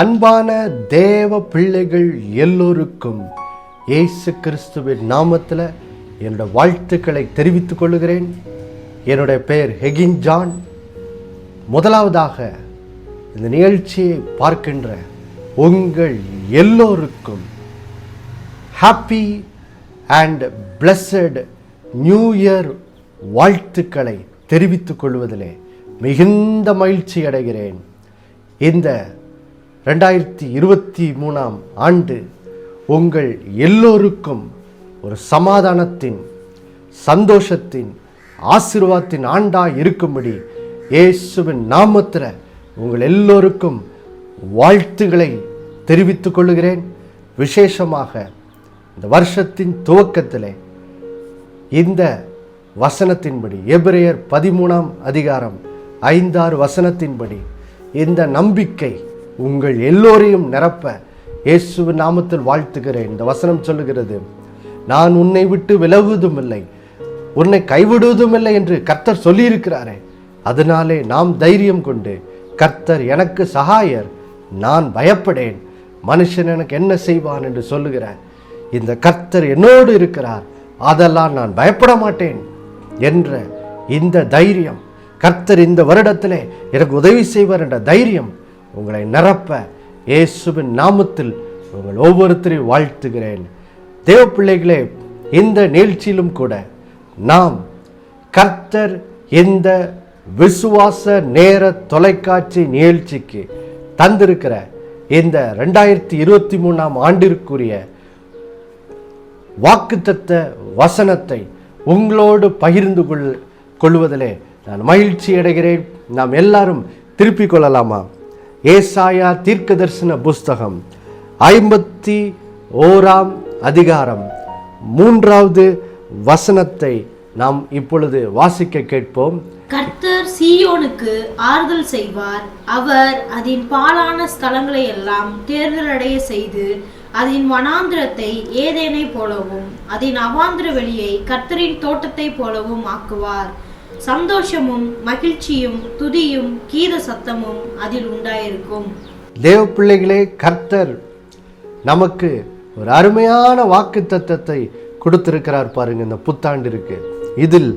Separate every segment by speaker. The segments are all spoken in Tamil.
Speaker 1: அன்பான தேவ பிள்ளைகள் எல்லோருக்கும் இயேசு கிறிஸ்துவின் நாமத்தில் என்னோட வாழ்த்துக்களை தெரிவித்துக் கொள்கிறேன். என்னுடைய பெயர் ஹெகின் ஜான். முதலாவதாக இந்த நிகழ்ச்சியை பார்க்கின்ற உங்கள் எல்லோருக்கும் happy and blessed new year வாழ்த்துக்களை தெரிவித்துக் கொள்வதிலே மிகுந்த மகிழ்ச்சி அடைகிறேன். இந்த 2023 ஆண்டு உங்கள் எல்லோருக்கும் ஒரு சமாதானத்தின், சந்தோஷத்தின், ஆசீர்வாதத்தின் ஆண்டாய் இருக்கும்படி இயேசுவின் நாமத்தில் உங்கள் எல்லோருக்கும் வாழ்த்துக்களை தெரிவித்துக் கொள்கிறேன். விசேஷமாக இந்த வருஷத்தின் துவக்கத்திலே இந்த வசனத்தின்படி, எபிரேயர் 13 அதிகாரம் 5-6 வசனத்தின்படி இந்த நம்பிக்கை உங்கள் எல்லோரையும் நிரப்ப இயேசுவின் நாமத்தில் வாழ்த்துகிறேன். இந்த வசனம் சொல்லுகிறது, நான் உன்னை விட்டு விலகுவதும் இல்லை, உன்னை கைவிடுவதும் இல்லை என்று கர்த்தர் சொல்லியிருக்கிறாரே. அதனாலே நாம் தைரியம் கொண்டு, கர்த்தர் எனக்கு சகாயர், நான் பயப்படேன், மனுஷன் எனக்கு என்ன செய்வான் என்று சொல்லுகிறார். இந்த கர்த்தர் என்னோடு இருக்கிறார், அதெல்லாம் நான் பயப்பட மாட்டேன் என்ற இந்த தைரியம், கர்த்தர் இந்த வருடத்திலே எனக்கு உதவி செய்வார் என்ற தைரியம் உங்களை நிரப்ப இயேசுவின் நாமத்தில் உங்கள் ஒவ்வொருத்தரையும் வாழ்த்துகிறேன். தேவ பிள்ளைகளே, இந்த நிகழ்ச்சியிலும் கூட நாம் கர்த்தர் இந்த விசுவாச நேர தொலைக்காட்சி நிகழ்ச்சிக்கு தந்திருக்கிற இந்த 2023 ஆண்டிற்குரிய வாக்குத்தத்த வசனத்தை உங்களோடு பகிர்ந்து கொள்வதிலே நான் மகிழ்ச்சி அடைகிறேன். நாம் எல்லாரும் திருப்பிக் கொள்ளலாமா? ஏசாயா தீர்க்கதரிசன புஸ்தகம் 51 அதிகாரம் 3வது வசனத்தை நாம் இப்பொழுது வாசிக்க கேட்போம்.
Speaker 2: கர்த்தர் சீயோனுக்கு ஆறுதல் செய்வார், அவர் அதன் பாழான ஸ்தலங்களை எல்லாம் தேர்தலடைய செய்து அதன் வனாந்திரத்தை ஏதேனை போலவும் அதன் அவாந்திர வெளியை கர்த்தரின் தோட்டத்தை போலவும் ஆக்குவார். சந்தோஷமும் மகிழ்ச்சியும் துதியும் கீத சத்தமும் அதில் உண்டாயிருக்கும். தேவ
Speaker 1: பிள்ளைகளே, கர்த்தர் நமக்கு ஒரு அருமையான வாக்குத்தத்தத்தை கொடுத்திருக்கிறார் பாருங்க. இந்த புத்தாண்டிற்கு இதில்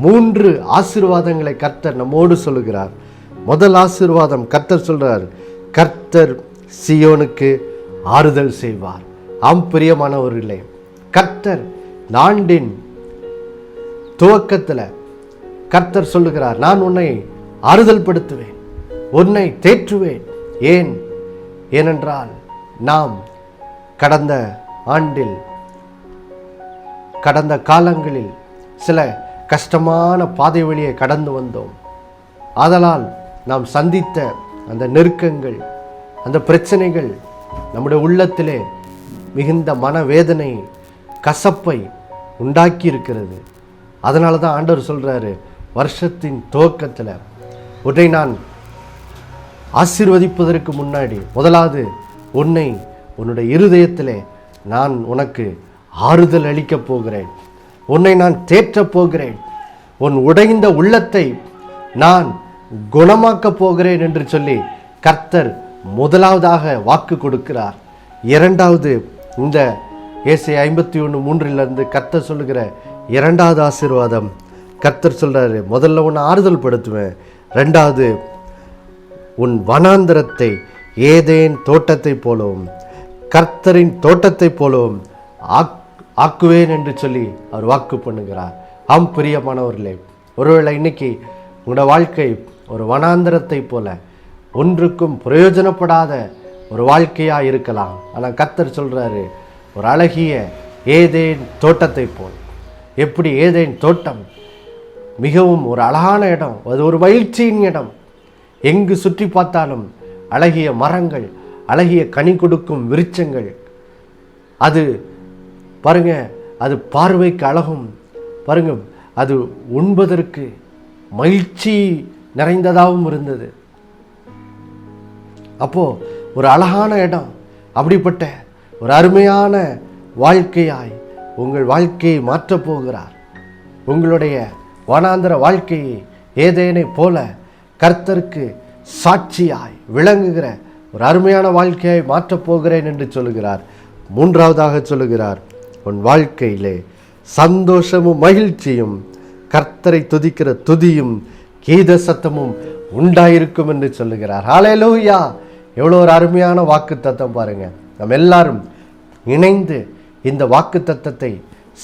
Speaker 1: 3 ஆசீர்வாதங்களை கர்த்தர் நம்மோடு சொல்லுகிறார். முதல் ஆசீர்வாதம் கர்த்தர் சொல்றார், கர்த்தர் சீயோனுக்கு ஆறுதல் செய்வார். ஆம் பிரியமானவர்களே, கர்த்தர் ஆண்டின் துவக்கத்தில் கர்த்தர் சொல்லுகிறார், நான் உன்னை ஆறுதல் படுத்துவேன், உன்னை தேற்றுவேன். ஏனென்றால் நாம் கடந்த ஆண்டில், கடந்த காலங்களில் சில கஷ்டமான பாதை வழியை கடந்து வந்தோம். ஆதலால் நாம் சந்தித்த அந்த நெருக்கங்கள், அந்த பிரச்சனைகள் நம்முடைய உள்ளத்திலே மிகுந்த மனவேதனை, கசப்பை உண்டாக்கி இருக்கிறது. அதனால தான் ஆண்டவர் சொல்றாரு, வருஷத்தின் துவக்கத்தில் உன்னை நான் ஆசீர்வதிப்பதற்கு முன்னாடி முதலாவது உன்னுடைய இருதயத்திலே நான் உனக்கு ஆறுதல் அளிக்கப் போகிறேன், உன்னை நான் தேற்றப் போகிறேன், உன் உடைந்த உள்ளத்தை நான் குணமாக்கப் போகிறேன் என்று சொல்லி கர்த்தர் முதலாவதாக வாக்கு கொடுக்கிறார். இரண்டாவது, இந்த ஏசாயா 51:3 கர்த்தர் சொல்லுகிற 2வது ஆசீர்வாதம், கர்த்தர் சொல்றாரு, முதல்ல உன்னை ஆறுதல் படுத்துவேன், 2வது உன் வனாந்திரத்தை ஏதேன் தோட்டத்தை போலவும் கர்த்தரின் தோட்டத்தை போலவும் ஆக்குவேன் என்று சொல்லி அவர் வாக்கு பண்ணுகிறார். ஆம் பிரியமானவர்களே, ஒருவேளை இன்னைக்கு உங்களோட வாழ்க்கை ஒரு வனாந்திரத்தை போல ஒன்றுக்கும் பிரயோஜனப்படாத ஒரு வாழ்க்கையா இருக்கலாம். ஆனால் கர்த்தர் சொல்றாரு, ஒரு அழகிய ஏதேன் தோட்டத்தை போல். எப்படி ஏதேன் தோட்டம் மிகவும் ஒரு அழகான இடம், அது ஒரு மகிழ்ச்சியின் இடம். எங்கு சுற்றி பார்த்தாலும் அழகிய மரங்கள், அழகிய கனி கொடுக்கும் விருட்சங்கள். அது பாருங்க, அது பார்வைக்கு அழகும், பாருங்க, அது உண்பதற்கு மகிழ்ச்சி நிறைந்ததாகவும் இருந்தது. அப்போ ஒரு அழகான இடம். அப்படிப்பட்ட ஒரு அருமையான வாழ்க்கையாய் உங்கள் வாழ்க்கையை மாற்றப் போகிறார். உங்களுடைய வனாந்திர வாழ்க்கையை ஏதேனை போல கர்த்தருக்கு சாட்சியாய் விளங்குகிற ஒரு அருமையான வாழ்க்கையை மாற்றப் போகிறேன் என்று சொல்லுகிறார். மூன்றாவதாக சொல்லுகிறார், உன் வாழ்க்கையிலே சந்தோஷமும் மகிழ்ச்சியும் கர்த்தரை துதிக்கிற துதியும் கீத சத்தமும் உண்டாயிருக்கும் என்று சொல்லுகிறார். ஹல்லேலூயா! எவ்வளோ ஒரு அருமையான வாக்கு தத்தம் பாருங்க. நம்ம எல்லாரும் இணைந்து இந்த வாக்கு தத்தத்தை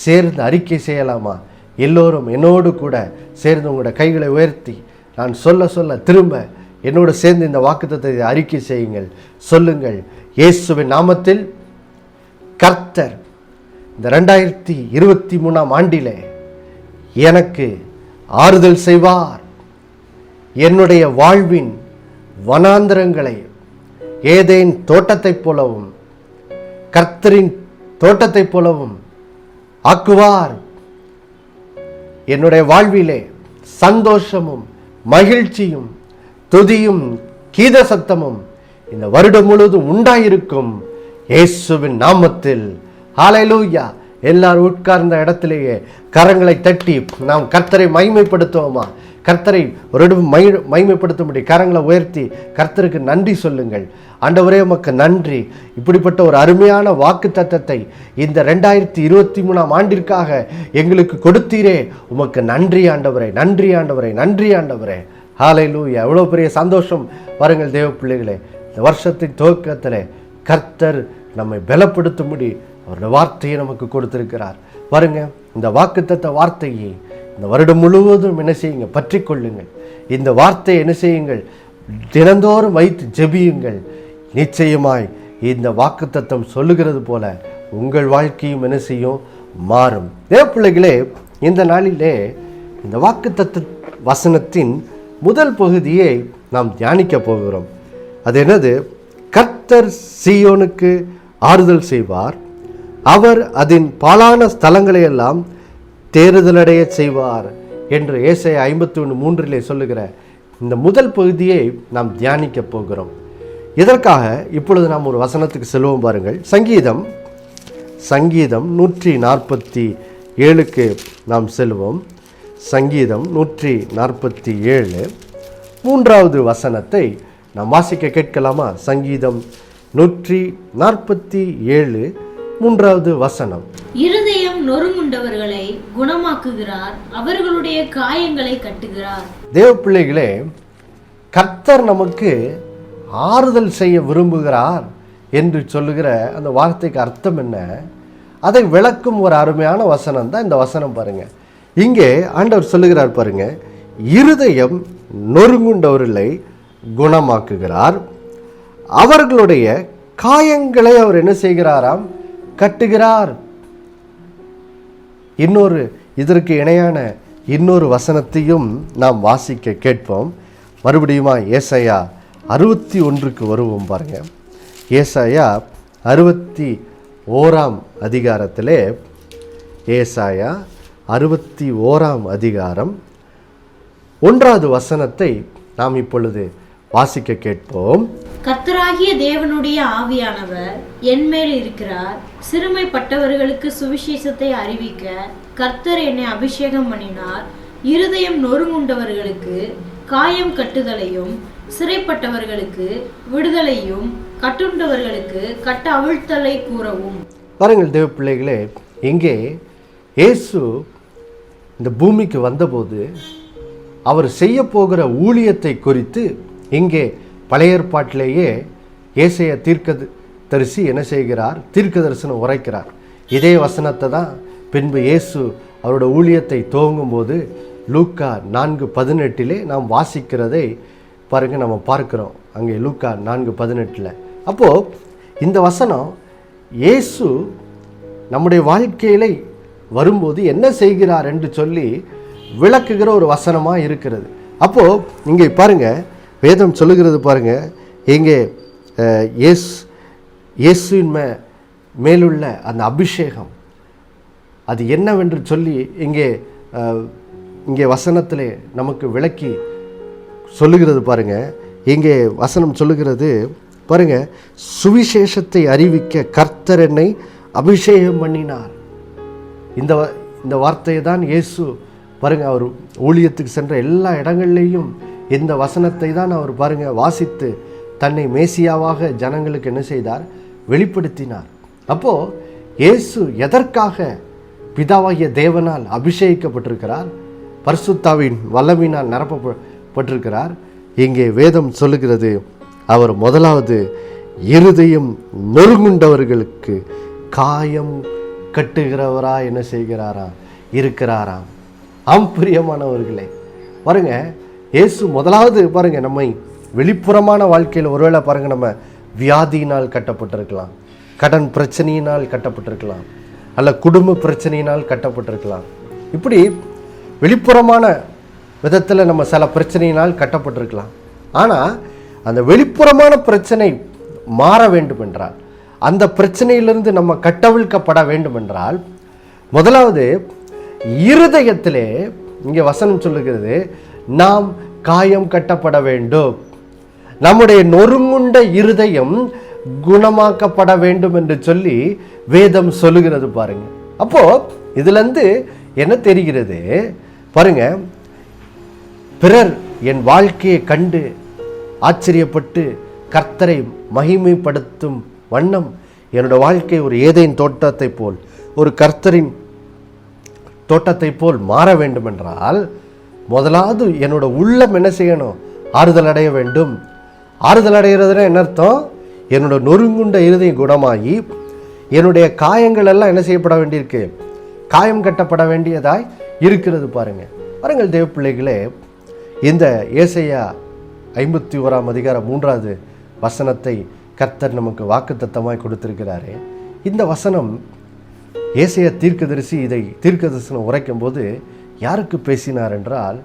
Speaker 1: சேர்ந்து அறிக்கை செய்யலாமா? எல்லோரும் என்னோடு கூட சேர்ந்து உங்களோட கைகளை உயர்த்தி நான் சொல்ல சொல்ல திரும்ப என்னோடு சேர்ந்து இந்த வாக்கு தத்தத்தை அறிக்கை செய்யுங்கள். சொல்லுங்கள், இயேசுவின் நாமத்தில் கர்த்தர் இந்த 2023ஆம் ஆண்டிலே எனக்கு ஆறுதல் செய்வார். என்னுடைய வாழ்வின் வனாந்தரங்களை ஏதேன் தோட்டத்தைப் போலவும் கர்த்தரின் தோட்டத்தைப் போலவும் ஆக்குவார். என்னுடைய வாழ்விலே சந்தோஷமும் மகிழ்ச்சியும் துதியும் கீத சத்தமும் இந்த வருடம் முழுவதும் உண்டாயிருக்கும் இயேசுவின் நாமத்தில். ஹல்லேலூயா! எல்லாரும் உட்கார்ந்த இடத்திலேயே கரங்களை தட்டி நாம் கர்த்தரை மகிமைப்படுத்துவோமா? கர்த்தரை ஒரு மகிமைப்படுத்தும்படி கரங்களை உயர்த்தி கர்த்தருக்கு நன்றி சொல்லுங்கள். ஆண்டவரே, உமக்கு நன்றி. இப்படிப்பட்ட ஒரு அருமையான வாக்கு தத்தத்தை இந்த 2023ஆம் ஆண்டிற்காக எங்களுக்கு கொடுத்தீரே, உமக்கு நன்றி ஆண்டவரே, நன்றி ஆண்டவரே, நன்றி ஆண்டவரே. ஹல்லேலூயா! எவ்வளோ பெரிய சந்தோஷம் பாருங்கள் தேவ பிள்ளைகளே. இந்த வருஷத்தின் துவக்கத்தில் கர்த்தர் நம்மை பலப்படுத்தும்படி அவருடைய வார்த்தையை நமக்கு கொடுத்திருக்கிறார். பாருங்க, இந்த வாக்குத்தத்த வார்த்தையை இந்த வருடம் முழுவதும் என்ன செய்யுங்க? பற்றி கொள்ளுங்கள். இந்த வார்த்தையை என்ன செய்யுங்கள்? தினந்தோறும் வைத்து ஜெபியுங்கள். நிச்சயமாய் இந்த வாக்குத்தத்தம் சொல்லுகிறது போல உங்கள் வாழ்க்கையும் என்ன செய்யும்? மாறும். தேவ பிள்ளைகளே, இந்த நாளிலே இந்த வாக்குத்தத்த வசனத்தின் முதல் பகுதியை நாம் தியானிக்க போகிறோம். அது என்னது? கர்த்தர் சீயோனுக்கு ஆறுதல் செய்வார், அவர் அதன் பாழான ஸ்தலங்களை எல்லாம் தேறுதலடைய செய்வார் என்று ஏசாயா 51:3 சொல்லுகிற இந்த முதல் பகுதியை நாம் தியானிக்க போகிறோம். இதற்காக இப்பொழுது நாம் ஒரு வசனத்துக்கு செல்வோம். பாருங்கள், சங்கீதம் 147க்கு நாம் செல்வோம். சங்கீதம் 147 3வது வசனத்தை நாம் வாசிக்க கேட்கலாமா? சங்கீதம் 147 3வது வசனம்.
Speaker 2: இருதயம் நொறுங்குண்டவர்களை குணமாக்குகிறார், அவர்களுடைய காயங்களை கட்டுகிறார்.
Speaker 1: தேவ பிள்ளைகளே, கர்த்தர் நமக்கு ஆறுதல் செய்ய விரும்புகிறார் என்று சொல்லுகிற அந்த வார்த்தைக்கு அர்த்தம் என்ன? அதை விளக்கும் ஒரு அருமையான வசனம் தான் இந்த வசனம். பாருங்க, இங்கே ஆண்டவர் சொல்லுகிறார் பாருங்க, இருதயம் நொறுங்குண்டவர்களை குணமாக்குகிறார், அவர்களுடைய காயங்களை அவர் என்ன செய்கிறாராம்? கட்டுகிறார். இதற்கு இணையான இன்னொரு வசனத்தையும் நாம் வாசிக்க கேட்போம். மறுபடியுமா ஏசாயா 61க்கு வருவோம். பாருங்க, ஏசாயா 61ஆம் அதிகாரத்திலே, ஏசாயா 61ஆம் அதிகாரம் 1வது வசனத்தை நாம் இப்பொழுது வாசிக்க கேட்போம்.
Speaker 2: கர்த்தராகிய தேவனுடைய ஆவியானவர் என்மேல் இருக்கிறார், சிறுமைப்பட்டவர்களுக்கு சுவிசேஷத்தை அறிவிக்க கர்த்தர் என்னை அபிஷேகம் பண்ணினார், இருதயம் நொறுங்குண்டவர்களுக்கு காயம் கட்டுதலையும், சிறைப்பட்டவர்களுக்கு விடுதலையும், கட்டுண்டவர்களுக்கு கட்ட அவிழ்த்தலை கூறவும்.
Speaker 1: பாருங்கள் தேவ பிள்ளைகளே, இங்கே இயேசு இந்த பூமிக்கு வந்தபோது அவர் செய்ய போகிற ஊழியத்தை குறித்து இங்கே பழைய ஏற்பாட்டிலேயே ஏசாயா தீர்க்கதரிசி என்ன செய்கிறார்? தீர்க்க தரிசனம் உரைக்கிறார். இதே வசனத்தை தான் பின்பு இயேசு அவரோட ஊழியத்தை துவங்கும் போது லூக்கா 4:18 நாம் வாசிக்கிறதை பாருங்க, நம்ம பார்க்கிறோம். அங்கே லூக்கா 4:18. அப்போ இந்த வசனம் இயேசு நம்முடைய வாழ்க்கையிலே வரும்போது என்ன செய்கிறார் என்று சொல்லி விளக்குகிற ஒரு வசனமாக இருக்கிறது. அப்போ இங்கே பாருங்க, வேதம் சொல்லுகிறது பாருங்க, இங்கே இயேசுவின் மேலுள்ள அந்த அபிஷேகம் அது என்னவென்று சொல்லி இங்கே வசனத்திலே நமக்கு விளக்கி சொல்லுகிறது பாருங்க. இங்கே வசனம் சொல்லுகிறது பாருங்க, சுவிசேஷத்தை அறிவிக்க கர்த்தர் என்னை அபிஷேகம் பண்ணினார். இந்த வார்த்தையை தான் இயேசு பாருங்க, அவர் ஊழியத்துக்கு சென்ற எல்லா இடங்கள்லேயும் இந்த வசனத்தை தான் அவர் பாருங்க வாசித்து தன்னை மேசியாவாக ஜனங்களுக்கு என்ன செய்தார்? வெளிப்படுத்தினார். அப்போது இயேசு எதற்காக பிதாவாகிய தேவனால் அபிஷேகிக்கப்பட்டிருக்கிறார்? பரிசுத்தாவின் வல்லமையினால் நிரப்பப்பட்டிருக்கிறார். இங்கே வேதம் சொல்லுகிறது, அவர் முதலாவது இருதயம் நொறுங்குண்டவர்களுக்கு காயம் கட்டுகிறவரா என்ன செய்கிறாராம்? இருக்கிறாராம். பிரியமானவர்களே, பாருங்க, இயேசு முதலாவது பாருங்க நம்மை வெளிப்புறமான வாழ்க்கையில் ஒருவேளை பாருங்க நம்ம வியாதியினால் கட்டப்பட்டிருக்கலாம், கடன் பிரச்சனையினால் கட்டப்பட்டிருக்கலாம், அல்ல குடும்ப பிரச்சனையினால் கட்டப்பட்டிருக்கலாம். இப்படி வெளிப்புறமான விதத்தில் நம்ம சில பிரச்சனையினால் கட்டப்பட்டிருக்கலாம். ஆனால் அந்த வெளிப்புறமான பிரச்சனை மாற வேண்டும் என்றால், அந்த பிரச்சனையிலிருந்து நம்ம கட்டவிழ்க்கப்பட வேண்டும் என்றால், முதலாவது இருதயத்திலே இங்கே வசனம் சொல்லுகிறது, நாம் காயம் கட்டப்பட வேண்டும். நம்முடைய நொறுங்குண்ட இருதயம் குணமாக்கப்பட வேண்டும் என்று சொல்லி வேதம் சொல்லுகிறது. பாருங்க, அப்போ இதுல இருந்து என்ன தெரிகிறது பாருங்க, பிறர் என் வாழ்க்கையை கண்டு ஆச்சரியப்பட்டு கர்த்தரை மகிமைப்படுத்தும் வண்ணம் என்னோட வாழ்க்கை ஒரு ஏதேன் தோட்டத்தை போல், ஒரு கர்த்தரின் தோட்டத்தை போல் மாற வேண்டும் என்றால், முதலாவது என்னோட உள்ளம் என்ன செய்யணும்? ஆறுதல் அடைய வேண்டும். ஆறுதல் அடைகிறதுனா என்ன அர்த்தம்? என்னோட நொறுங்குண்ட இருதயம் குணமாகி என்னுடைய காயங்கள் எல்லாம் என்ன செய்யப்பட வேண்டியிருக்கு? காயம் கட்டப்பட வேண்டியதாய் இருக்கிறது. பாருங்கள் தேவ பிள்ளைகளே, இந்த ஏசாயா 51ஆம் அதிகாரம் 3வது வசனத்தை கர்த்தர் நமக்கு வாக்குத்தத்தமாய் கொடுத்திருக்கிறாரே. இந்த வசனம் ஏசாயா தீர்க்கதரிசி இதை தீர்க்கதரிசனம் உரைக்கும் போது யாருக்கு பேசினார் என்றால்,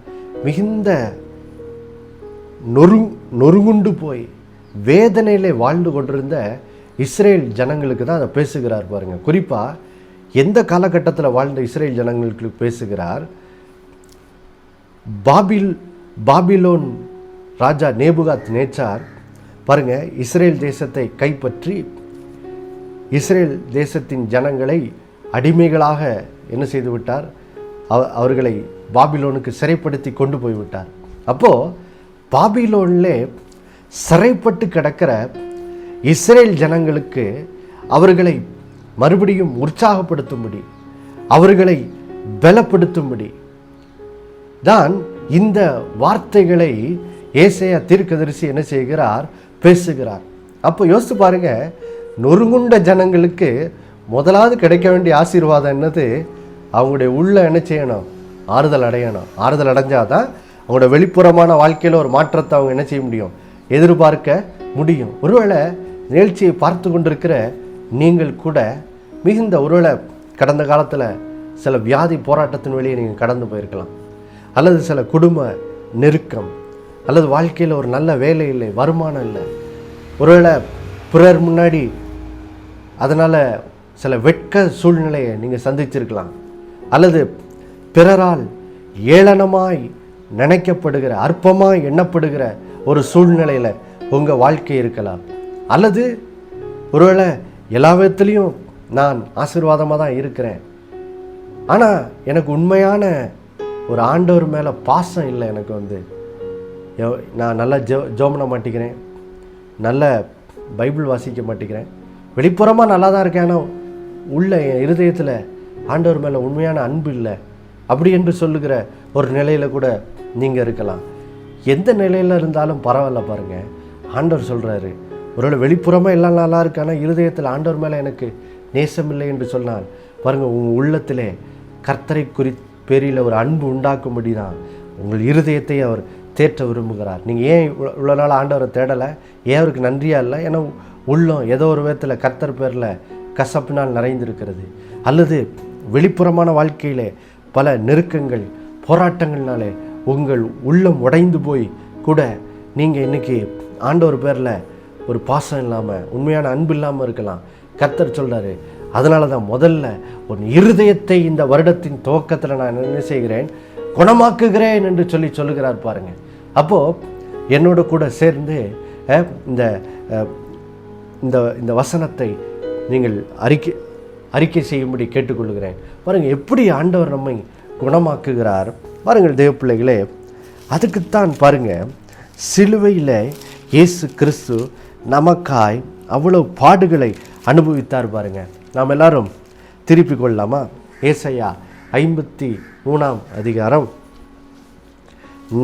Speaker 1: மிகுந்த நொறுங்குண்டு போய் வேதனையிலே வாழ்ந்து கொண்டிருந்த இஸ்ரேல் ஜனங்களுக்கு தான் அதை பேசுகிறார். பாருங்க, குறிப்பாக எந்த காலகட்டத்தில் வாழ்ந்த இஸ்ரேல் ஜனங்களுக்கு பேசுகிறார்? பாபிலோன் ராஜா நேபுகாத் நேச்சார் பாருங்க இஸ்ரேல் தேசத்தை கைப்பற்றி இஸ்ரேல் தேசத்தின் ஜனங்களை அடிமைகளாக என்ன செய்து விட்டார்? அவர்களை பாபிலோனுக்கு சிறைப்படுத்தி கொண்டு போய்விட்டார். அப்போது பாபிலோனிலே சிறைப்பட்டு கிடக்கிற இஸ்ரேல் ஜனங்களுக்கு அவர்களை மறுபடியும் உற்சாகப்படுத்தும்படி, அவர்களை பலப்படுத்தும்படி தான் இந்த வார்த்தைகளை ஏசாயா தீர்க்கதரிசி என்ன செய்கிறார்? பேசுகிறார். அப்போ யோசித்து பாருங்க, நொறுங்குண்ட ஜனங்களுக்கு முதலாவது கிடைக்க வேண்டிய ஆசீர்வாதம் என்னது? அவங்களுடைய உள்ள என்ன செய்யணும்? ஆறுதல் அடையணும். ஆறுதல் அடைஞ்சாதான் அவங்களோட வெளிப்புறமான வாழ்க்கையில் ஒரு மாற்றத்தை அவங்க என்ன செய்ய முடியும்? எதிர்பார்க்க முடியும். ஒருவேளை நிகழ்ச்சியை பார்த்து கொண்டிருக்கிற நீங்கள் கூட மிகுந்த ஒருவேளை கடந்த காலத்தில் சில வியாதி போராட்டத்தின் வழியை நீங்கள் கடந்து போயிருக்கலாம், அல்லது சில குடும்ப நெருக்கம், அல்லது வாழ்க்கையில் ஒரு நல்ல வேலை இல்லை, வருமானம் இல்லை, ஒருவேளை பிறர் முன்னாடி அதனால் சில வெட்க சூழ்நிலையை நீங்கள் சந்திச்சிருக்கலாம், அல்லது பிறரால் ஏளனமாய் நினைக்கப்படுகிற, அற்பமாய் எண்ணப்படுகிற ஒரு சூழ்நிலையில் உங்கள் வாழ்க்கை இருக்கலாம், அல்லது ஒருவேளை எல்லா விதத்துலேயும் நான் ஆசீர்வாதமாக தான் இருக்கிறேன், ஆனால் எனக்கு உண்மையான ஒரு ஆண்டவர் மேலே பாசம் இல்லை, எனக்கு நான் நல்லா ஜெபம் பண்ண மாட்டேங்கிறேன், நல்ல பைபிள் வாசிக்க மாட்டேங்கிறேன், வெளிப்புறமாக நல்லா தான் இருக்கேன், ஆனால் உள்ள என் இருதயத்தில் ஆண்டவர் மேலே உண்மையான அன்பு இல்லை அப்படி என்று சொல்லுகிற ஒரு நிலையில் கூட நீங்கள் இருக்கலாம். எந்த நிலையில் இருந்தாலும் பரவாயில்ல. பாருங்கள், ஆண்டவர் சொல்கிறாரு, ஒருவேளை வெளிப்புறமாக எல்லாம் நல்லா இருக்கு, ஆனால் இருதயத்தில் ஆண்டவர் மேலே எனக்கு நேசமில்லை என்று சொன்னால் பாருங்கள், உங்கள் உள்ளத்திலே கர்த்தரை பேரில் ஒரு அன்பு உண்டாக்கும்படி தான் உங்கள் இருதயத்தை அவர் தேற்ற விரும்புகிறார். நீங்கள் ஏன் இவ்வளோ நாள் ஆண்டவரை தேடலை? ஏன் அவருக்கு நன்றியா இல்லை? ஏன்னா உள்ளம் ஏதோ ஒரு விதத்தில் கர்த்தர் பேரில் கசப்பினால் நிறைந்திருக்கிறது, அல்லது வெளிப்புறமான வாழ்க்கையிலே பல நெருக்கங்கள் போராட்டங்கள்னாலே உங்கள் உள்ளம் உடைந்து போய் கூட நீங்கள் இன்றைக்கி ஆண்டவர் பேரில் ஒரு பாசம் இல்லாமல், உண்மையான அன்பு இல்லாமல் இருக்கலாம். கர்த்தர் சொல்கிறாரு, அதனால தான் முதல்ல உன் இருதயத்தை இந்த வருடத்தின் துவக்கத்தில் நான் என்ன செய்கிறேன்? குணமாக்குகிறேன் என்று சொல்லுகிறார். பாருங்கள், அப்போது என்னோட கூட சேர்ந்து இந்த இந்த வசனத்தை நீங்கள் அறிக்கை செய்யும்படி கேட்டுக்கொள்கிறேன். பாருங்கள், எப்படி ஆண்டவர் நம்மை குணமாக்குகிறார் பாருங்கள் தேவ பிள்ளைகளே. அதுக்குத்தான் பாருங்கள், சிலுவையில் இயேசு கிறிஸ்து நமக்காய் அவ்வளவு பாடுகளை அனுபவித்தார் பாருங்க. நாம் எல்லாரும் திருப்பிக் கொள்ளலாமா? ஏசாயா 53 அதிகாரம்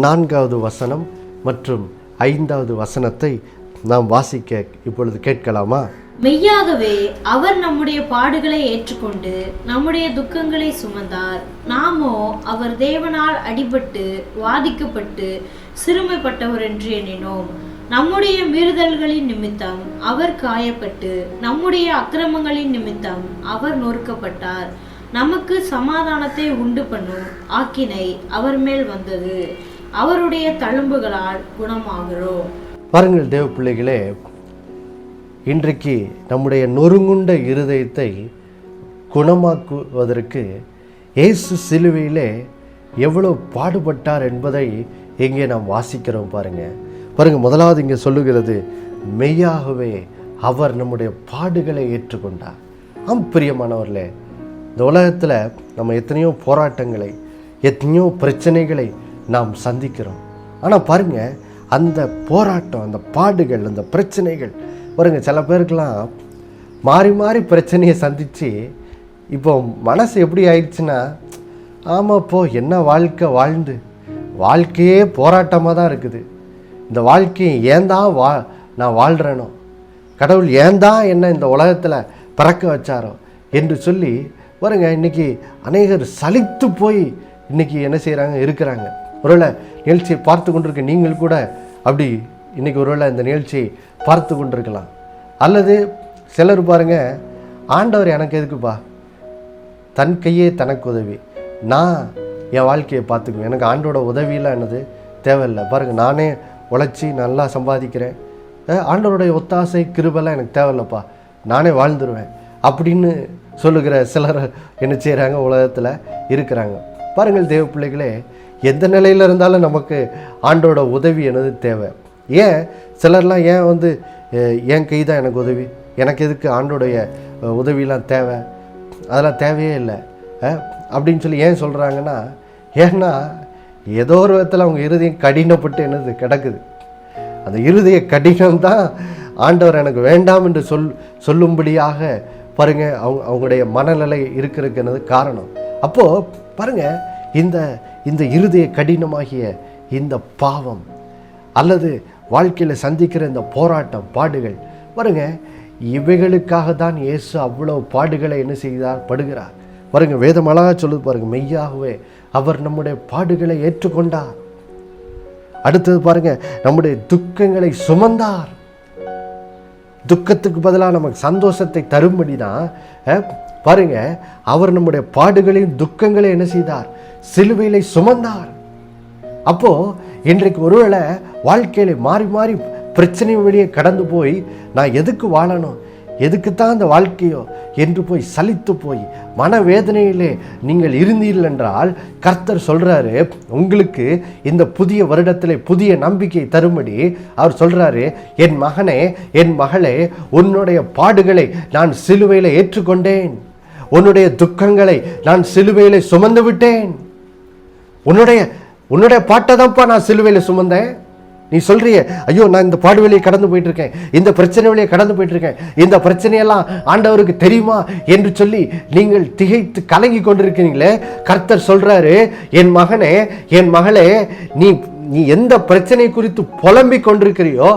Speaker 1: 4வது வசனம் மற்றும் 5வது வசனத்தை நாம் வாசிக்க இப்பொழுது கேட்கலாமா?
Speaker 2: மெய்யாகவே அவர் நம்முடைய பாடுகளை ஏற்றுக்கொண்டு நம்முடைய துக்கங்களை சுமந்தார். நாமோ அவர் தேவனால் அடிபட்டு வாதிக்கப்பட்டு சிறுமைப்பட்டவர் என்று எண்ணினோம். நம்முடைய மீறுதல்களின் நிமித்தம் அவர் காயப்பட்டு நம்முடைய அக்கிரமங்களின் நிமித்தம் அவர் நொறுக்கப்பட்டார். நமக்கு சமாதானத்தை உண்டு பண்ணும் ஆக்கினை அவர் மேல் வந்தது. அவருடைய தழும்புகளால் குணமாகிறோம்.
Speaker 1: பாருங்கள் தேவ பிள்ளைகளே, இன்றைக்கு நம்முடைய நொறுங்குண்ட இருதயத்தை குணமாக்குவதற்கு இயேசு சிலுவையிலே எவ்வளவு பாடுபட்டார் என்பதை இங்கே நாம் வாசிக்கிறோம். பாருங்க, முதலாவது இங்கே சொல்லுகிறது, மெய்யாகவே அவர் நம்முடைய பாடுகளை ஏற்றுக்கொண்டார். பிரியமானவர்களே, இந்த உலகத்தில் நம்ம எத்தனையோ போராட்டங்களை, எத்தனையோ பிரச்சனைகளை நாம் சந்திக்கிறோம். ஆனால் பாருங்க, அந்த போராட்டம், அந்த பாடுகள், அந்த பிரச்சனைகள் சில பேருக்கெல்லாம் மாறி மாறி பிரச்சனையை சந்தித்து இப்போ மனசு எப்படி ஆயிடுச்சுன்னா, ஆமாப்போ என்ன வாழ்க்கை வாழ்ந்து வாழ்க்கையே போராட்டமாக தான் இருக்குது. இந்த வாழ்க்கையை ஏன் தான் நான் வாழ்கிறேனோ, கடவுள் ஏன் தான் என்ன இந்த உலகத்தில் பிறக்க வச்சாரோ என்று சொல்லி இன்றைக்கி அநேகர் சலித்து போய் இன்றைக்கி என்ன செய்கிறாங்க, இருக்கிறாங்க. ஒருவேளை நிகழ்ச்சியை பார்த்து கொண்டிருக்க நீங்கள் கூட அப்படி இன்றைக்கி ஒருவேளை இந்த நிகழ்ச்சியை பார்த்து கொண்டிருக்கலாம். அல்லது சிலர் பாருங்கள், ஆண்டவர் எனக்கு எதுக்குப்பா, தன் கையே தனக்கு உதவி, நான் என் வாழ்க்கையை பார்த்துக்குவேன், எனக்கு ஆண்டோட உதவியெல்லாம் என்னது தேவையில்லை. பாருங்கள், நானே உழைச்சி நல்லா சம்பாதிக்கிறேன், ஆண்டவருடைய ஒத்தாசை கிருபெல்லாம் எனக்கு தேவையில்லைப்பா, நானே வாழ்ந்துருவேன் அப்படின்னு சொல்லுகிற சிலர் என்ன செய்கிறாங்க, உலகத்தில் இருக்கிறாங்க. பாருங்கள் தேவ பிள்ளைகளே, எந்த நிலையில் இருந்தாலும் நமக்கு ஆண்டோட உதவி என்னது தேவை. ஏன் சிலர்லாம் ஏன் என் கை தான் எனக்கு உதவி, எனக்கு எதுக்கு ஆண்டோடைய உதவியெல்லாம் தேவை, அதெல்லாம் தேவையே இல்லை அப்படின்னு சொல்லி ஏன் சொல்கிறாங்கன்னா, ஏன்னா ஏதோ ஒரு விதத்தில் அவங்க இருதயம் கடினப்பட்டு என்னது கிடக்குது. அந்த இருதய கடினம்தான் ஆண்டவர் எனக்கு வேண்டாம் என்று சொல்லும்படியாக பாருங்கள் அவங்களுடைய மனநிலை இருக்கிறதுக்கு என்னது காரணம். அப்போது பாருங்கள், இந்த இருதய கடினமாகிய இந்த பாவம் அல்லது வாழ்க்கையில் சந்திக்கிற இந்த போராட்டம், பாடுகள் இவைகளுக்காக தான் இயேசு அவ்வளவு பாடுகளை என்ன செய்தார், படுகிறார். வேதம் அழகாக சொல்லுது, மெய்யாகவே அவர் நம்முடைய பாடுகளை ஏற்றுக்கொண்டார். அடுத்தது நம்முடைய துக்கங்களை சுமந்தார். துக்கத்துக்கு பதிலாக நமக்கு சந்தோஷத்தை தரும்படி தான் அவர் நம்முடைய பாடுகளையும் துக்கங்களையும் என்ன செய்தார், சிலுவையிலே சுமந்தார். அப்போ இன்றைக்கு ஒருவேளை வாழ்க்கையில மாறி மாறி பிரச்சனை வழியே கடந்து போய் நான் எதுக்கு வாழணும், எதுக்குத்தான் அந்த வாழ்க்கையோ என்று போய் சலித்து போய் மனவேதனையிலே நீங்கள் இருந்தீர்கள் என்றால் கர்த்தர் சொல்றாரு, உங்களுக்கு இந்த புதிய வருடத்திலே புதிய நம்பிக்கை தரும்படி அவர் சொல்றாரு, என் மகனே, என் மகளே, உன்னுடைய பாடுகளை நான் சிலுவையில ஏற்றுக்கொண்டேன், உன்னுடைய துக்கங்களை நான் சிலுவையில சுமந்து விட்டேன். உன்னுடைய பாட்டை தான்ப்பா நான் சிலுவையில சுமந்தேன். நீ சொல்றிய, ஐயோ நான் இந்த பாடு வழியை கடந்து போயிட்டு இருக்கேன், இந்த பிரச்சனை வழியை கடந்து போயிட்டு இருக்கேன், இந்த பிரச்சனையெல்லாம் ஆண்டவருக்கு தெரியுமா என்று சொல்லி நீங்கள் திகைத்து கலங்கி கொண்டிருக்கிறீங்களே, கர்த்தர் சொல்றாரு, என் மகனே, என் மகளே, நீ எந்த பிரச்சனை குறித்து புலம்பிக் கொண்டிருக்கிறியோ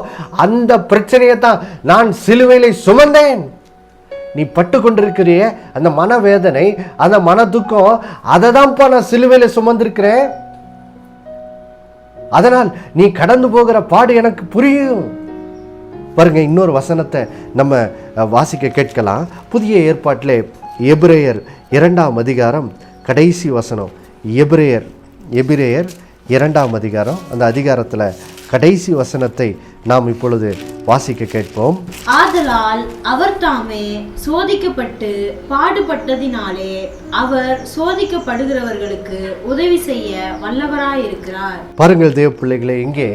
Speaker 1: அந்த பிரச்சனையை தான் நான் சிலுவையிலே சுமந்தேன். நீ பட்டு கொண்டிருக்கிறிய அந்த மனவேதனை, அந்த மன துக்கம், அதை தான்ப்பா நான் சிலுவையில சுமந்திருக்கிறேன். அதனால் நீ கடந்து போகிற பாடு எனக்கு புரியும். இன்னொரு வசனத்தை நம்ம வாசிக்க கேட்கலாம். புதிய ஏற்பாட்டிலே எபிரேயர் 2ஆம் அதிகாரம் கடைசி வசனம். எபிரேயர் 2ஆம் அதிகாரம், அந்த அதிகாரத்தில் கடைசி வசனத்தை நாம் இப்பொழுது வாசிக்க கேட்போம்.
Speaker 2: ஆதலால் அவர் தாமே சோதிக்கப்பட்டு பாடுபட்டதினாலே அவர் சோதிக்கப்படுகிறவர்களுக்கு உதவி செய்ய வல்லவராயிருக்கிறார்.
Speaker 1: பாருங்கள் தேவ பிள்ளைகளே, இங்கே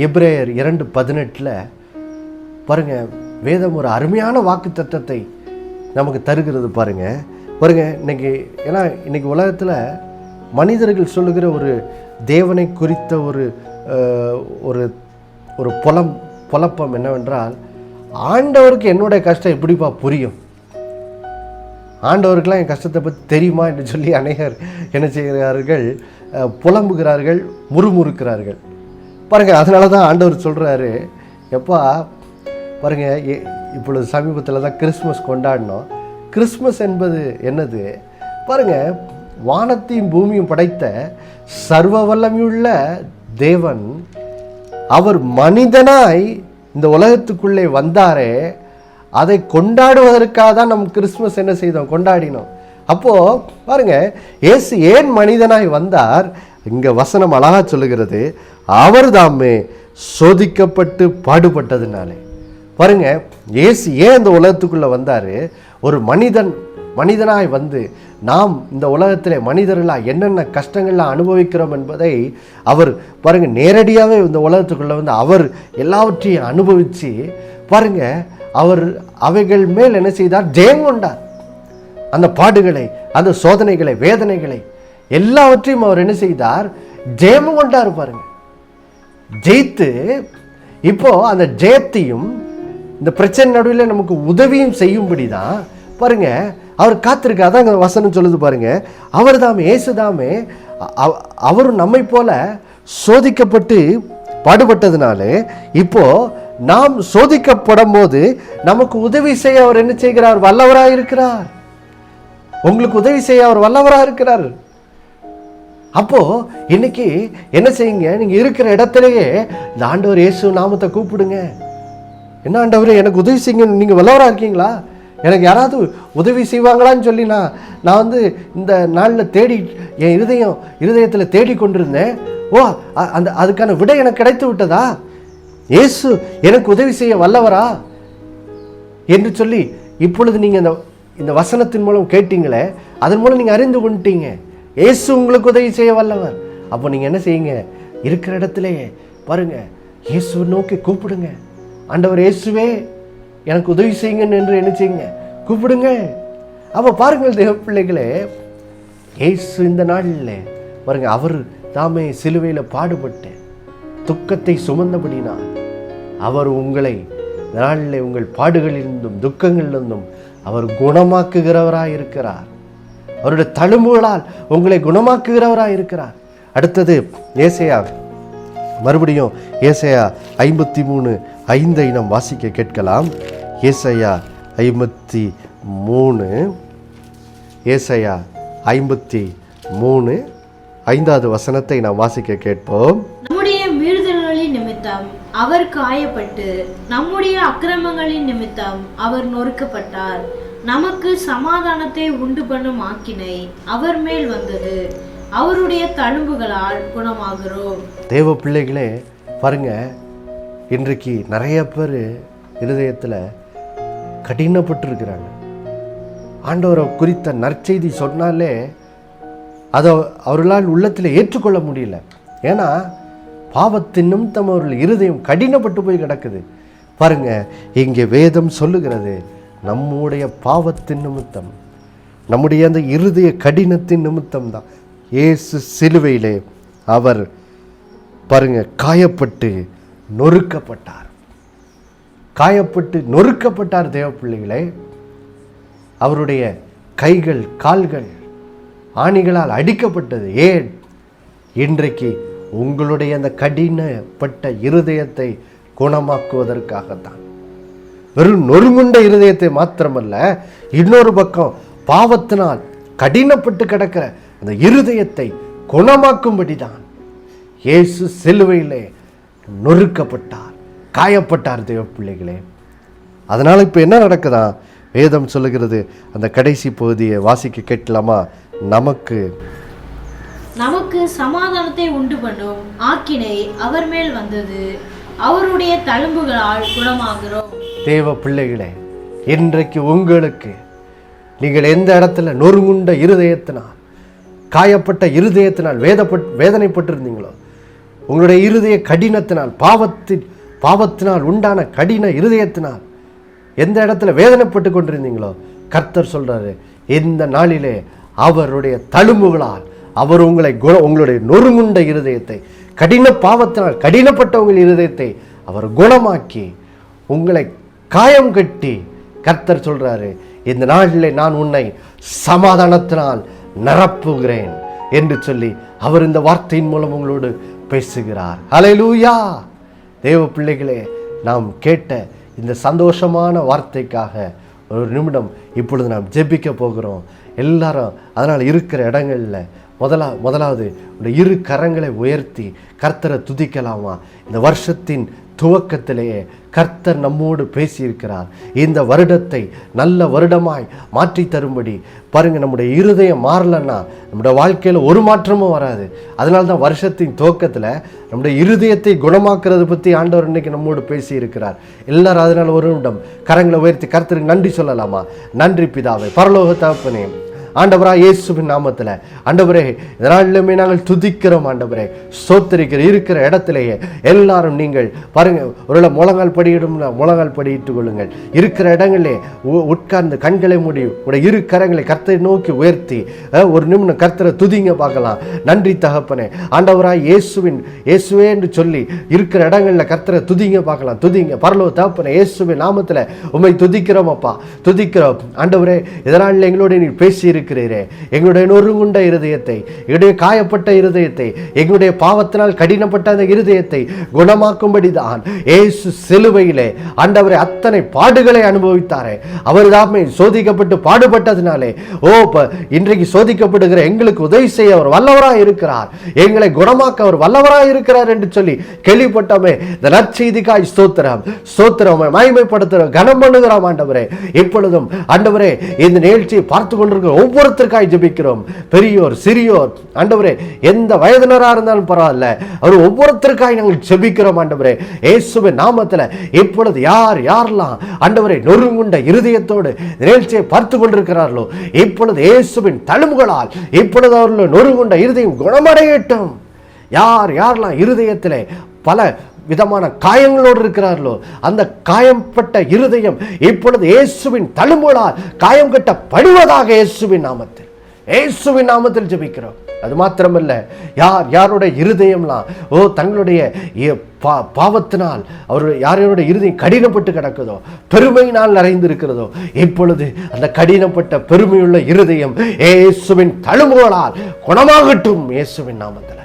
Speaker 1: எபிரேயர் 2:18 பாருங்க, வேதம் ஒரு அருமையான வாக்கு தத்தத்தை நமக்கு தருகிறது. பாருங்க இன்னைக்கு, ஏன்னா இன்னைக்கு உலகத்தில் மனிதர்கள் சொல்லுகிற ஒரு தேவனை குறித்த ஒரு ஒரு புலம் குழப்பம் என்னவென்றால், ஆண்டவருக்கு என்னுடைய கஷ்டம் எப்படிப்பா புரியும், ஆண்டவருக்கெல்லாம் என் கஷ்டத்தை பற்றி தெரியுமா என்று சொல்லி அநேகர் என்ன செய்கிறார்கள், புலம்புகிறார்கள், முறுமுறுக்கிறார்கள். பாருங்கள், அதனால தான் ஆண்டவர் சொல்கிறாரு, எப்பா பாருங்கள், இப்பொழுது சமீபத்தில் தான் கிறிஸ்மஸ் கொண்டாடினோம். கிறிஸ்மஸ் என்பது என்னது பாருங்கள், வானத்தையும் பூமியும் படைத்த சர்வ வல்லமையுள்ள தேவன் அவர் மனிதனாய் இந்த உலகத்துக்குள்ளே வந்தாரே, அதை கொண்டாடுவதற்காக தான் நம்ம கிறிஸ்மஸ் என்ன செய்தோம், கொண்டாடினோம். அப்போது பாருங்க, இயேசு ஏன் மனிதனாய் வந்தார்? இங்கே வசனம் அழகா சொல்லுகிறது, அவர் தாமே சோதிக்கப்பட்டு பாடுபட்டதுனாலே. பாருங்க, இயேசு ஏன் இந்த உலகத்துக்குள்ளே வந்தார்? ஒரு மனிதனாய் வந்து நாம் இந்த உலகத்தில் மனிதர்களாக என்னென்ன கஷ்டங்கள்லாம் அனுபவிக்கிறோம் என்பதை அவர் பாருங்க நேரடியாகவே இந்த உலகத்துக்குள்ளே வந்து அவர் எல்லாவற்றையும் அனுபவித்து பாருங்க, அவர் அவைகள் மேல் என்ன செய்தார், ஜெயம் கொண்டார். அந்த பாடுகளை, அந்த சோதனைகளை, வேதனைகளை எல்லாவற்றையும் அவர் என்ன செய்தார், ஜெயம் கொண்டார். பாருங்க, ஜெயித்து இப்போ அந்த ஜெயத்தையும் இந்த பிரச்சனை நடுவில் நமக்கு உதவியும் செய்யும்படி தான் பாருங்க அவர் காத்திருக்க. அதான் வசனம் சொல்லுது பாருங்க, அவர் தாமே, இயேசு தாமே, அவரும் நம்மை போல சோதிக்கப்பட்டு பாடுபட்டதுனாலே இப்போ நாம் சோதிக்கப்படும் போது நமக்கு உதவி செய்ய அவர் என்ன செய்கிறார், வல்லவராக இருக்கிறார். உங்களுக்கு உதவி செய்ய அவர் வல்லவராக இருக்கிறார். அப்போ இன்னைக்கு என்ன செய்யுங்க, நீங்க இருக்கிற இடத்திலேயே இந்த ஆண்டவர் இயேசு நாமத்தை கூப்பிடுங்க. என்ன ஆண்டவரே எனக்கு உதவி செய்யுங்க, நீங்க வல்லவராக இருக்கீங்களா, எனக்கு யாராவது உதவி செய்வாங்களான்னு சொல்லி நான் வந்து இந்த நாளில் தேடி என் இருதயத்தில் தேடி கொண்டிருந்தேன். அதுக்கான விடை எனக்கு கிடைத்து விட்டதா, இயேசு எனக்கு உதவி செய்ய வல்லவரா என்று சொல்லி இப்பொழுது நீங்கள் இந்த வசனத்தின் மூலம் கேட்டீங்களே, அதன் மூலம் நீங்கள் அறிந்து கொண்டீங்க இயேசு உங்களுக்கு உதவி செய்ய வல்லவர். அப்போ நீங்கள் என்ன செய்யுங்க, இருக்கிற இடத்துலையே பாருங்க, இயேசுவை நோக்கி கூப்பிடுங்க. ஆண்டவர் இயேசுவே எனக்கு உதவி செய்யுங்க என்று என்ன செய்யுங்க, கூப்பிடுங்க. அப்போ பாருங்கள் தேவ பிள்ளைகளே, இயேசு இந்த நாளில் பாருங்க, அவர் தாமே சிலுவையில் பாடுபட்டு துக்கத்தை சுமந்தபடினால் அவர் உங்களை நாளில் உங்கள் பாடுகளிலிருந்தும் துக்கங்களிலிருந்தும் அவர் குணமாக்குகிறவராக இருக்கிறார். அவருடைய தழும்புகளால் உங்களை குணமாக்குகிறவராக இருக்கிறார். அடுத்தது ஏசாயா, மறுபடியும் ஏசாயா 53:5 நாம் வாசிக்க கேட்கலாம். ஏசாயா 53, ஏசாயா 53:5 வசனத்தை நாம் வாசிக்க கேட்போம்.
Speaker 2: நம்முடைய மீறுதல்களின் நிமித்தம் அவர் காயப்பட்டு, நம்முடைய அக்கிரமங்களின் நிமித்தம் அவர் நொறுக்கப்பட்டார். நமக்கு சமாதானத்தை உண்டு பண்ணும் ஆக்கினை அவர் மேல் வந்தது, அவருடைய தழும்புகளால் குணமாகிறோம்.
Speaker 1: தேவ பிள்ளைகளே பாருங்க, இன்றைக்கு நிறைய பேர் இருதயத்தில் கடினப்பட்டிருக்கிறாங்க. ஆண்டவரை குறித்த நற்செய்தி சொன்னாலே அதை அவர்களால் உள்ளத்தில் ஏற்றுக்கொள்ள முடியல. ஏன்னா பாவத்தின் நிமித்தம் அவர்கள் இருதயம் கடினப்பட்டு போய் கிடக்குது. பாருங்க, இங்கே வேதம் சொல்லுகிறது, நம்முடைய பாவத்தின் நிமித்தம், நம்முடைய அந்த இருதய கடினத்தின் நிமித்தம் தான் இயேசு சிலுவையிலே அவர் பாருங்க காயப்பட்டு நொறுக்கப்பட்டார். காயப்பட்டு நொறுக்கப்பட்டார். தேவ பிள்ளைகளே, அவருடைய கைகள் கால்கள் ஆணிகளால் அடிக்கப்பட்டது. ஏன்? இன்றைக்கு உங்களுடைய அந்த கடினப்பட்ட இருதயத்தை குணமாக்குவதற்காகத்தான். வெறும் நொறுங்குண்ட இருதயத்தை மாத்திரமல்ல, இன்னொரு பக்கம் பாவத்தினால் கடினப்பட்டு கிடக்கிற அந்த இருதயத்தை குணமாக்கும்படிதான் இயேசு சிலுவையிலே நொறுக்கப்பட்டார், காயப்பட்டார். தேவ பிள்ளைகளே, அதனால இப்போ என்ன நடக்குதா? வேதம் சொல்லுகிறது, அந்த கடைசி பகுதியை வாசிக்க கேட்கலாமா?
Speaker 2: நமக்கு சமாதானத்தை உண்டு பண்ணும் ஆக்கினை அவர் மேல் வந்தது, அவருடைய தழும்புகளால் குணமாகிறோம்.
Speaker 1: தேவ பிள்ளைகளே, இன்றைக்கு உங்களுக்கு நீங்கள் எந்த இடத்துல நொறுங்குண்ட இருதயத்தினால், காயப்பட்ட இருதயத்தினால் வேதனைப்பட்டிருந்தீங்களோ, உங்களுடைய இருதய கடினத்தினால், பாவத்தினால் உண்டான கடின இருதயத்தினால் எந்த இடத்துல வேதனைப்பட்டு கொண்டிருந்தீங்களோ, கர்த்தர் சொல்றாரு, இந்த நாளிலே அவருடைய தழும்புகளால் அவர் உங்களுடைய நொறுங்குண்ட இருதயத்தை, கடின பாவத்தினால் கடினப்பட்ட உங்கள் இருதயத்தை அவர் குணமாக்கி உங்களை காயம் கட்டி கர்த்தர் சொல்றாரு, இந்த நாளிலே நான் உன்னை சமாதானத்தினால் நிரப்புகிறேன் என்று சொல்லி அவர் இந்த வார்த்தையின் மூலம் உங்களோடு பேசுகிறார். ஹல்லேலூயா. தேவ பிள்ளைகளே, நாம் கேட்ட இந்த சந்தோஷமான வார்த்தைக்காக ஒரு நிமிடம் இப்பொழுது நாம் ஜெபிக்க போகிறோம். எல்லாரும் அதனால் இருக்கிற இடங்களில் முதலாவது இரு கரங்களை உயர்த்தி கர்த்தரை துதிக்கலாமா? இந்த வருஷத்தின் துவக்கத்திலேயே கர்த்தர் நம்மோடு பேசியிருக்கிறார். இந்த வருடத்தை நல்ல வருடமாய் மாற்றி தரும்படி பாருங்க. நம்முடைய இருதயம் மாறலன்னா நம்முடைய வாழ்க்கையில் ஒரு மாற்றமும் வராது. அதனால தான் வருஷத்தின் துவக்கத்தில் நம்முடைய இருதயத்தை குணமாக்குறது பற்றி ஆண்டவர் இன்னைக்கு நம்மோடு பேசி இருக்கிறார். எல்லாரும் அதனால ஒரு நிமிடம் கரங்களை உயர்த்தி கர்த்தருக்கு நன்றி சொல்லலாமா? நன்றி பிதாவே, பரலோக தகப்பனே, ஆண்டவரா இயேசுவின் நாமத்தில் ஆண்டவரே, இதனாலுமே நாங்கள் துதிக்கிறோம். ஆண்டவரே ஸ்தோத்திரிக்கிற இருக்கிற இடத்திலேயே எல்லாரும் நீங்கள் பாருங்க, ஒரு முழங்கால் படியிடும், முழங்கால் படியிட்டுக் கொள்ளுங்கள். இருக்கிற இடங்களே உட்கார்ந்து கண்களை மூடி உடைய இரு கரங்களை கர்த்தரை நோக்கி உயர்த்தி ஒரு நிமிடம் கர்த்தரை துதிங்க பார்க்கலாம். நன்றி தகப்பனே, ஆண்டவரா இயேசுவே என்று சொல்லி இருக்கிற இடங்களில் கர்த்தரை துதிங்க பார்க்கலாம். துதிங்க பரலோக தகப்பனே, இயேசுவின் நாமத்தில் உம்மை துதிக்கிறோம் அப்பா, துதிக்கிறோம். ஆண்டவரே, இதனால் எங்களோட நீ பேசி இருக்கிறீரே, எங்களுடைய நொறுங்குண்ட இருதயத்தை, எங்களுடைய காயப்பட்ட இருதயத்தை, எங்களுடைய பாவத்தினால் கடினப்பட்ட அந்த இருதயத்தை குணமாக்கும்படிதான் இயேசு சிலுவையிலே ஆண்டவரே அத்தனை பாடுகளை அனுபவித்தாரே. அவர் தாமே சோதிக்கப்பட்டு பாடுபட்டதினாலே இன்றைக்கு சோதிக்கப்படுகிற எங்களுக்கு உதவி செய்ய அவர் வல்லவராய் இருக்கிறார், எங்களை குணமாக்க அவர் வல்லவராய் இருக்கிறார் என்று சொல்லி கேள்விப்பட்டோமே. இந்த நற்செய்திக்காய் ஸ்தோத்திரம், ஸ்தோத்திரம், மகிமைப்படுத்துகிறோம், கனம் பண்ணுகிறோம். ஆண்டவரே இப்பொழுதும் ஆண்டவரே இந்த நிகழ்ச்சியை பார்த்து கொண்டிருக்கிற ஒவ்வொருத்தருக்காய் ஜெபிக்கிறோம். பெரியோர் சிறியோர் ஆண்டவரே, எந்த வயதினராக இருந்தாலும் பரவாயில்ல, அவர் ஒவ்வொருத்தருக்காய் நாங்கள் ஜெபிக்கிறோம். ஆண்டவரே இயேசுவின் நாமத்தில் இப்பொழுது யாரெல்லாம் ஆண்டவரே நொறுங்குண்ட இருதயத்தோடு நிகழ்ச்சியை பார்த்து கொண்டிருக்கிறார்களோ, இப்பொழுது இயேசுவின் தழும்புகளால் இப்பொழுது அவர்கள் நொறுங்குண்ட இருதயம் குணமடையட்டும். யாரெல்லாம் இருதயத்திலே பல விதமான காயங்களோடு இருக்கிறார்களோ, அந்த காயம்பட்ட இருதயம் இப்பொழுது இயேசுவின் தழும்புகளால் காயம் கட்ட படுவதாக இயேசுவின் நாமத்தில் ஜெபிக்கிறோம். அது மாத்திரமல்ல, யாருடைய இருதயம்லாம் தங்களுடைய பாவத்தினால் யாரோட இருதயம் கடினப்பட்டு கிடக்குதோ, பெருமையினால் நிறைந்திருக்கிறதோ, இப்பொழுது அந்த கடினப்பட்ட பெருமையுள்ள இருதயம் இயேசுவின் தழும்புகளால் குணமாகட்டும். இயேசுவின் நாமத்தில்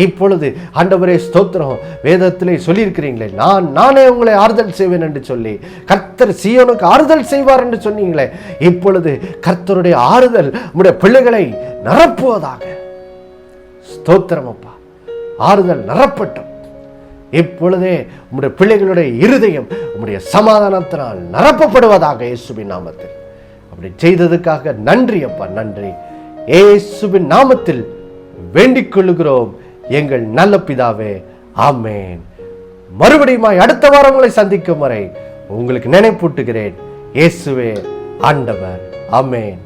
Speaker 1: இப்பொழுது ஆண்டவரே ஸ்தோத்திரம். வேதத்திலே சொல்லியிருக்கிறீங்களே, நானே உங்களை ஆறுதல் செய்வேன் என்று சொல்லி கர்த்தர் சீயோனுக்கு ஆறுதல் செய்வார் என்று சொன்னீங்களே. இப்பொழுது கர்த்தருடைய ஆறுதல் உம்முடைய பிள்ளைகளை நிரப்புவதாக. ஸ்தோத்திரம் அப்பா, ஆறுதல் நிரப்பட்டும். இப்பொழுதே உம்முடைய பிள்ளைகளுடைய இருதயம் உம்முடைய சமாதானத்தினால் நிரப்பப்படுவதாக இயேசுவின் நாமத்தில். அப்படி செய்ததுக்காக நன்றி அப்பா, நன்றி. இயேசுவின் நாமத்தில் வேண்டிக் கொள்ளுகிறோம் எங்கள் நல்ல பிதாவே, ஆமென். மறுபடியும் அடுத்த வாரம் உங்களை சந்திக்கும் வரை உங்களுக்கு நினைப்பூட்டுகிறேன். இயேசுவே ஆண்டவர். ஆமென்.